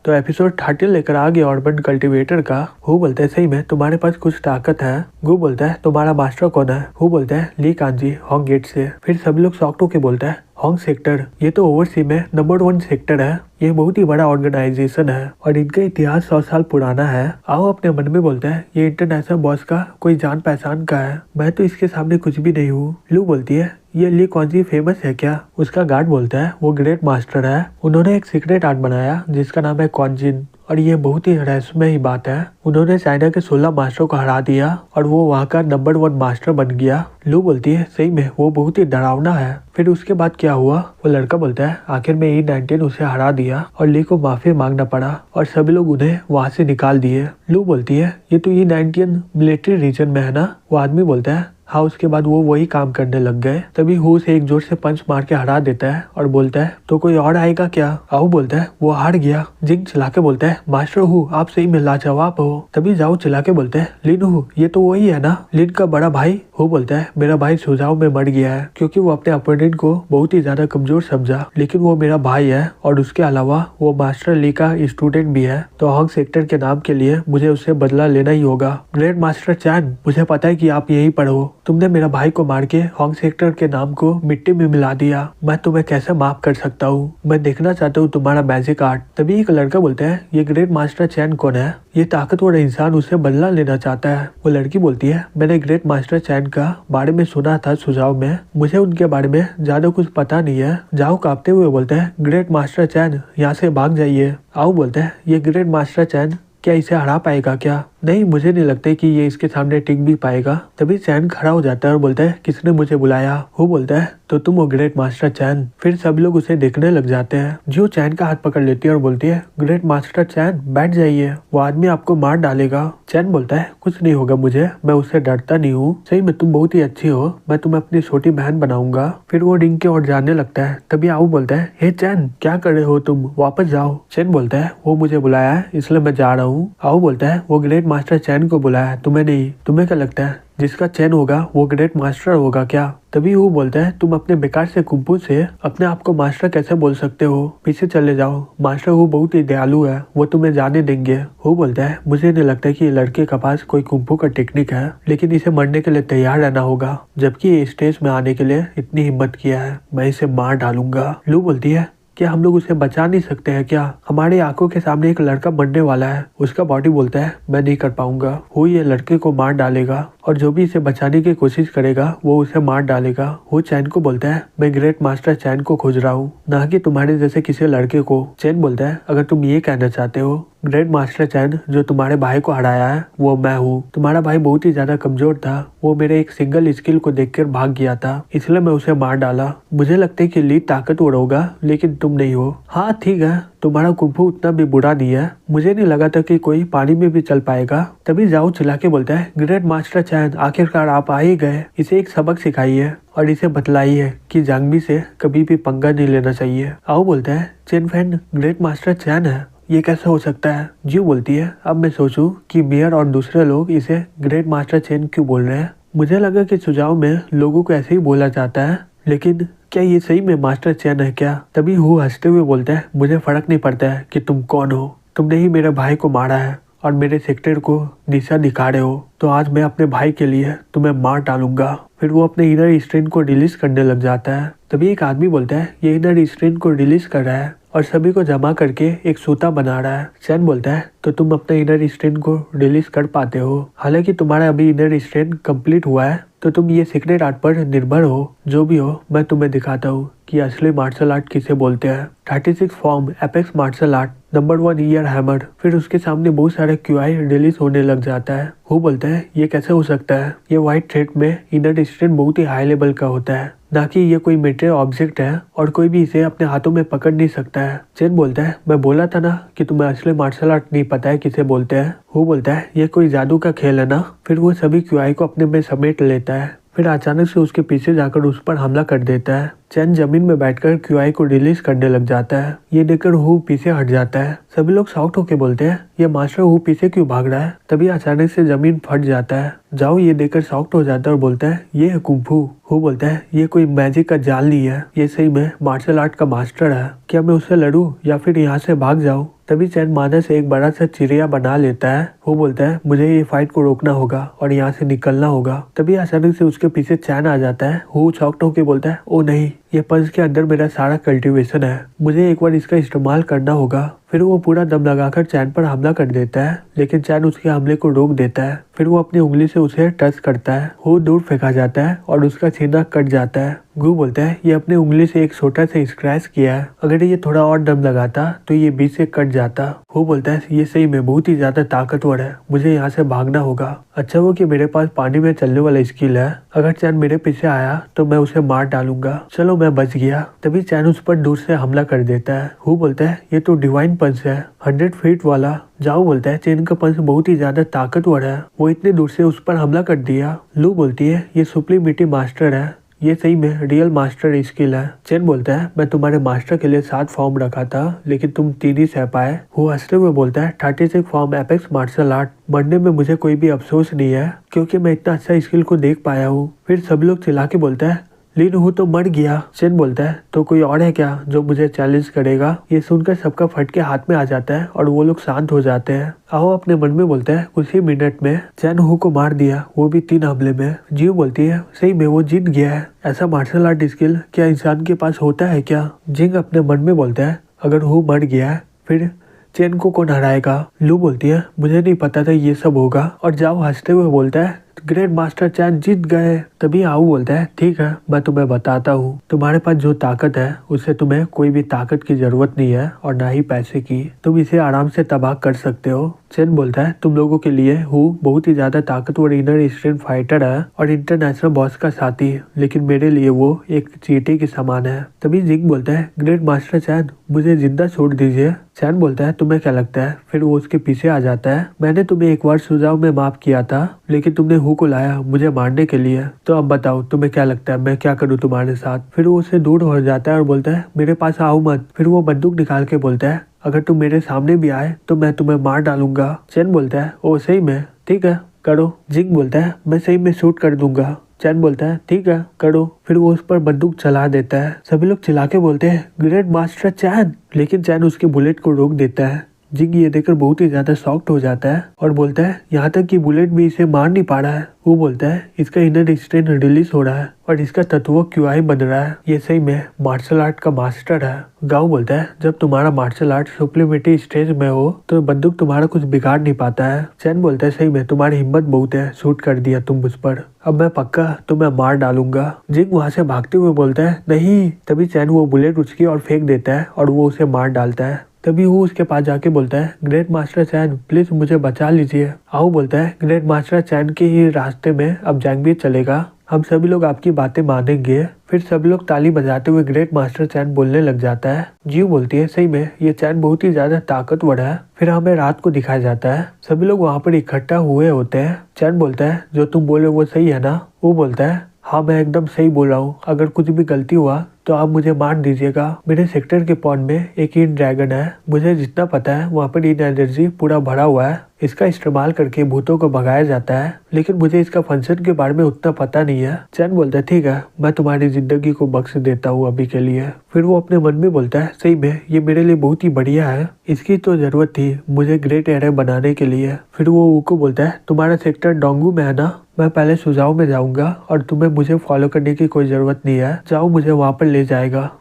तो एपिसोड 30 लेकर आ गया अर्बन कल्टीवेटर का। हु बोलता है सही में तुम्हारे पास कुछ ताकत है। गु बोलता है तुम्हारा मास्टर कौन है। हु बोलता है ली कांजी हॉन्ग गेट से। फिर सभी लोग शॉक्ड होके बोलता है हॉन्ग सेक्टर, ये तो ओवरसी में नंबर 1 सेक्टर है। ये बहुत ही बड़ा ऑर्गेनाइजेशन है और इनका इतिहास 100 साल पुराना है। आओ अपने मन में बोलते हैं ये इंटरनेशनल बॉस का कोई जान पहचान का है। मैं तो इसके सामने कुछ भी नहीं हूँ। लू बोलती है ये ली कौन-सी फेमस है क्या। उसका गार्ड बोलता है वो ग्रेट मास्टर है। उन्होंने एक सीक्रेट आर्ट बनाया जिसका नाम है कॉन्जिन और ये बहुत ही रहस्यमय बात है। उन्होंने चाइना के 16 मास्टरों को हरा दिया और वो वहाँ का नंबर 1 मास्टर बन गया। लू बोलती है सही में वो बहुत ही डरावना है। फिर उसके बाद क्या हुआ। वो लड़का बोलता है आखिर में E19 उसे हरा दिया और ली को माफी मांगना पड़ा और सभी लोग उन्हें वहाँ से निकाल दिए। लू बोलती है ये तो E19 मिलिट्री रीजन में है ना। वो आदमी बोलता है हाँ। उसके बाद वो वही काम करने लग गए। तभी हु उसे एक जोर से पंच मार के हरा देता है और बोलता है तो कोई और आएगा क्या। आओ बोलता है वो हार गया। जिंग चिल्ला के बोलता है मास्टर हु आप सही में लाजवाब हो। तभी जाओ चिल्ला के बोलते हैं लिन हु ये तो वही है ना, लिन का बड़ा भाई। हु बोलता है मेरा भाई सुझाव में मर गया है क्योंकि वो अपने अपोनेंट को बहुत ही ज्यादा कमजोर समझा, लेकिन वो मेरा भाई है और उसके अलावा वो मास्टर ली का स्टूडेंट भी है। तो हॉन्ग सेक्टर के नाम के लिए मुझे उससे बदला लेना ही होगा। ग्रेट मास्टर चैन मुझे पता है कि आप यहीं पर हो। तुमने मेरा भाई को मार के हॉन्ग सेक्टर के नाम को मिट्टी में मिला दिया। मैं तुम्हें कैसे माफ कर सकता हूँ। मैं देखना चाहता हूँ तुम्हारा मैजिक आर्ट। तभी एक लड़का बोलता है ये ग्रेट मास्टर चैन कौन है। ये ताकतवर इंसान उससे बदला लेना चाहता है। वो लड़की बोलती है मैंने ग्रेट मास्टर चैन का बारे में सुना था सुझाव में, मुझे उनके बारे में ज्यादा कुछ पता नहीं है। जाओ कांपते हुए बोलते हैं ग्रेट मास्टर चैन यहाँ से भाग जाइए। आओ बोलते हैं ये ग्रेट मास्टर चैन क्या इसे हरा पाएगा क्या। नहीं मुझे नहीं लगता कि ये इसके सामने टिक भी पाएगा। तभी चैन खड़ा हो जाता है और बोलता है किसने मुझे बुलाया। वो बोलता है तो तुम हो ग्रेट मास्टर चैन। फिर सभी लोग उसे देखने लग जाते हैं। जो चैन का हाथ पकड़ लेती है और बोलती है ग्रेट मास्टर चैन बैठ जाइए, वो आदमी आपको मार डालेगा। चैन बोलता है कुछ नहीं होगा मुझे, मैं उससे डरता नहीं हूँ। सही में तुम बहुत ही अच्छी हो, मैं तुम्हें अपनी छोटी बहन बनाऊंगा। फिर वो रिंग की ओर जाने लगता है। तभी आओ बोलता है हे चैन क्या कर रहे हो तुम, वापस जाओ। चैन बोलता है वो मुझे बुलाया है इसलिए मैं जा रहा हूँ। आओ बोलता है वो ग्रेट मास्टर चैन को बुलाया है तुम्हें नहीं। तुम्हें क्या लगता है जिसका चैन होगा वो ग्रेट मास्टर होगा क्या। तभी वो बोलता है तुम अपने बेकार से कुंफू से अपने आप को मास्टर कैसे बोल सकते हो, पीछे चले जाओ। मास्टर वो बहुत ही दयालु है, वो तुम्हें जाने देंगे। वो बोलता है मुझे नहीं लगता कि ये लड़के के पास कोई कुंफू का टेक्निक है, लेकिन इसे मरने के लिए तैयार रहना होगा। जबकि ये स्टेज में आने के लिए इतनी हिम्मत किया है, मैं इसे मार डालूंगा। लू बोलती है क्या हम लोग उसे बचा नहीं सकते हैं क्या। हमारी आंखों के सामने एक लड़का मरने वाला है। उसका बॉडी बोलता है मैं नहीं कर पाऊंगा। वो ये लड़के को मार डालेगा और जो भी इसे बचाने की कोशिश करेगा वो उसे मार डालेगा। वो चैन को बोलता है मैं ग्रेट मास्टर चैन को खोज रहा हूँ, ना कि तुम्हारे जैसे किसी लड़के को। चैन बोलता है अगर तुम ये कहना चाहते हो ग्रेट मास्टर चैन जो तुम्हारे भाई को हराया है वो मैं हूँ। तुम्हारा भाई बहुत ही ज्यादा कमजोर था, वो मेरे एक सिंगल स्किल को देखकर भाग गया था, इसलिए मैं उसे मार डाला। मुझे लगता है कि ली ताकतवर होगा लेकिन तुम नहीं हो। हाँ ठीक है तुम्हारा कुंफू उतना भी बुरा नहीं है, मुझे नहीं लगा था कि कोई पानी में भी चल पाएगा। तभी जाओ चिल्ला के बोलता है ग्रेट मास्टर चैन आखिरकार आप आ ही गए। इसे एक सबक सिखाइए और इसे बतलाइए कि जांगबी से कभी भी पंगा नहीं लेना चाहिए। आओ बोलता है चैन फैन ग्रेट मास्टर चैन है, ये कैसे हो सकता है। जी बोलती है अब मैं सोचूं कि मेयर और दूसरे लोग इसे ग्रेट मास्टर चैन क्यों बोल रहे हैं। मुझे लगा कि सुझाव में लोगों को ऐसे ही बोला जाता है, लेकिन क्या ये सही में मास्टर चैन है क्या। तभी हु हंसते हुए बोलता है मुझे फर्क नहीं पड़ता है कि तुम कौन हो, तुमने ही मेरे भाई को मारा है और मेरे सेक्टर को दिशा दिखा रहे हो, तो आज मैं अपने भाई के लिए तुम्हें मार डालूंगा। फिर वो अपने इनर स्ट्रेन को रिलीज करने लग जाता है। तभी एक आदमी बोलता है ये इनर स्ट्रेन को रिलीज कर रहा है और सभी को जमा करके एक सूता बना रहा है। चैन बोलता है तो तुम अपने इनर स्ट्रेन को रिलीज कर पाते हो, हालांकि तुम्हारा अभी इनर स्ट्रेन कंप्लीट हुआ है, तो तुम ये सीक्रेट आर्ट पर निर्भर हो। जो भी हो मैं तुम्हें दिखाता हूँ कि असली मार्शल आर्ट किसे बोलते हैं। 36 form apex martial art number 1 year hammer. फिर उसके सामने बहुत सारे QI रिलीज होने लग जाता है। वो बोलता है ये कैसे हो सकता है, ये व्हाइट थ्रेड में इनर स्ट्रेन बहुत ही हाई लेवल का होता है, ना कि ये कोई मेटेरियल ऑब्जेक्ट है और कोई भी इसे अपने हाथों में पकड़ नहीं सकता है। चैन बोलता है मैं बोला था ना कि तुम्हें असली मार्शल आर्ट नहीं पता है किसे बोलते हैं। वो बोलता है ये कोई जादू का खेल है ना। फिर वो सभी QI को अपने में समेट लेता है, फिर अचानक से उसके पीछे जाकर उस पर हमला कर देता है। चैन जमीन में बैठकर QI को रिलीज करने लग जाता है। ये देखकर हु पीछे हट जाता है। सभी लोग शॉक्ड होकर बोलते हैं ये मास्टर हु पीछे क्यों भाग रहा है। तभी अचानक से जमीन फट जाता है। जाओ ये देखकर शॉक्ड हो जाता है और बोलता है ये है कुंफू। हु बोलता है ये कोई मैजिक का जाल नहीं है, ये सही में मार्शल आर्ट का मास्टर है। क्या मैं उससे लड़ूं या फिर यहाँ से भाग जाऊं। तभी चैन माना से एक बड़ा सा चिड़िया बना लेता है। वो बोलता है मुझे ये फाइट को रोकना होगा और यहाँ से निकलना होगा। तभी अचानक से उसके पीछे चैन आ जाता है। वो शॉक्ड होकर बोलता है ओ नहीं, ये पंच के अंदर मेरा सारा कल्टीवेशन है, मुझे एक बार इसका इस्तेमाल करना होगा। फिर वो पूरा दम लगाकर चैन पर हमला कर देता है, लेकिन चैन उसके हमले को रोक देता है। फिर वो अपनी उंगली से उसे टच करता है। वो दूर फेंका जाता है और उसका सीना कट जाता है। गू बोलता है ये अपनी उंगली से एक छोटा सा स्क्रैच किया है, अगर ये थोड़ा और दम लगाता तो ये बीच से कट जाता। वो बोलता है ये सही में बहुत ही ज्यादा ताकतवर है, मुझे यहाँ से भागना होगा। अच्छा वो कि मेरे पास पानी में चलने वाला स्किल है, अगर चैन मेरे पीछे आया तो मैं उसे मार डालूंगा। चलो मैं बच गया। तभी चैन उस पर दूर से हमला कर देता है। वो बोलता है ये तो डिवाइन पंच है, 100 फीट वाला। जाओ बोलता है चैन का पंच बहुत ही ज्यादा ताकतवर है, वो इतने दूर से उस पर हमला कर दिया। लू बोलती है ये सुप्रीमिटी मास्टर है, ये सही में रियल मास्टर स्किल है। चैन बोलता है मैं तुम्हारे मास्टर के लिए 7 फॉर्म रखा था, लेकिन तुम 3 ही सह पाए। वो हंसते हुए बोलता है 36 फॉर्म एपेक्स मार्शल आर्ट, मरने में मुझे कोई भी अफसोस नहीं है, क्योंकि मैं इतना अच्छा स्किल को देख पाया हूँ। फिर सब लोग चिल्ला के बोलता है लीन हूँ तो मर गया। चैन बोलता है तो कोई और है क्या जो मुझे चैलेंज करेगा। ये सुनकर सबका फटके हाथ में आ जाता है और वो लोग शांत हो जाते हैं। आओ अपने मन में बोलता है उसी मिनट में चैन हू को मार दिया, वो भी 3 हमले में। जीव बोलती है सही में वो जीत गया है, ऐसा मार्शल आर्ट स्किल क्या इंसान के पास होता है क्या। जिंग अपने मन में बोलता है अगर हू मर गया है फिर चैन को कौन हराएगा। लू बोलती है मुझे नहीं पता था ये सब होगा। और जाओ हंसते हुए बोलता है ग्रेट मास्टर चैन जीत गए। तभी आओ बोलता है ठीक है मैं तुम्हें बताता हूँ, तुम्हारे पास जो ताकत है उससे तुम्हें कोई भी ताकत की जरूरत नहीं है और ना ही पैसे की, तुम इसे आराम से तबाह कर सकते हो। चैन बोलता है तुम लोगों के लिए हूँ बहुत ही ज्यादा ताकतवर इनर स्ट्रेंथ फाइटर है और इंटरनेशनल बॉस का साथी, लेकिन मेरे लिए वो एक चींटी के समान है। तभी जिंग बोलता है ग्रेट मास्टर चैन मुझे जिंदा छोड़ दीजिए। चैन बोलता है तुम्हें क्या लगता है। फिर वो उसके पीछे आ जाता है। मैंने तुम्हें एक बार सुझाव में माफ किया था, लेकिन तुमने हू को लाया मुझे मारने के लिए, तो अब बताओ तुम्हें क्या लगता है मैं क्या करूँ तुम्हारे साथ। फिर वो उससे दूर हो जाता है और बोलता है मेरे पास आओ मत। फिर वो बंदूक निकाल के बोलता है अगर तुम मेरे सामने भी आए तो मैं तुम्हें मार डालूंगा। चैन बोलता है ओ सही में ठीक है करो। जिंग बोलता है मैं सही में शूट कर दूंगा। चैन बोलता है ठीक है करो। फिर वो उस पर बंदूक चला देता है। सभी लोग चिल्ला के बोलते हैं ग्रेट मास्टर चैन, लेकिन चैन उसके बुलेट को रोक देता है। जिंग ये देखकर बहुत ही ज्यादा शॉक्ड हो जाता है और बोलता है यहाँ तक कि बुलेट भी इसे मार नहीं पा रहा है। वो बोलता है इसका इनर स्ट्रेंथ रिलीज हो रहा है और इसका तत्व क्यूआई बन रहा है, ये सही में मार्शल आर्ट का मास्टर है। गाँव बोलता है जब तुम्हारा मार्शल आर्ट सुप्लीमेटरी स्टेज में हो तो बंदूक तुम्हारा कुछ बिगाड़ नहीं पाता है। चैन बोलता है सही में तुम्हारी हिम्मत बहुत है, शूट कर दिया तुम मुझ पर, अब मैं पक्का तुम्हें मार डालूंगा। जिंग वहाँ से भागते हुए बोलता है नहीं। तभी चैन वो बुलेट उसकी और फेंक देता है और वो उसे मार डालता है। तभी वो उसके पास जाके बोलता है ग्रेट मास्टर चैन प्लीज मुझे बचा लीजिए। आओ बोलता है ग्रेट मास्टर चैन के ही रास्ते में अब जंग भी चलेगा, हम सभी लोग आपकी बातें मानेंगे। फिर सभी लोग ताली बजाते हुए ग्रेट मास्टर चैन बोलने लग जाता है। जीव बोलती है सही में ये चैन बहुत ही ज्यादा ताकतवर है। फिर हमें रात को दिखाया जाता है, सभी लोग वहाँ पर इकट्ठा हुए होते हैं। चैन बोलता है जो तुम बोले वो सही है ना। वो बोलता है हाँ मैं एकदम सही बोल रहा हूँ, अगर कुछ भी गलती हुआ तो आप मुझे मार दीजिएगा। मेरे सेक्टर के पॉन में एक इन ड्रैगन है, मुझे जितना पता है वहाँ पर इन एनर्जी पूरा भरा हुआ है, इसका इस्तेमाल करके भूतों को भगाया जाता है, लेकिन मुझे इसका फंक्शन के बारे में उतना पता नहीं है। चैन बोलता है ठीक है मैं तुम्हारी जिंदगी को बख्श देता हूँ अभी के लिए। फिर वो अपने मन में बोलता है सही में ये मेरे लिए बहुत ही बढ़िया है, इसकी तो जरूरत थी मुझे ग्रेट एरे बनाने के लिए। फिर वो ऊ को बोलता है तुम्हारा सेक्टर डोंगू में है ना, मैं पहले सुझाव में जाऊंगा और तुम्हें मुझे फॉलो करने की कोई जरूरत नहीं है, जाओ मुझे वहाँ पर ले जाएगा।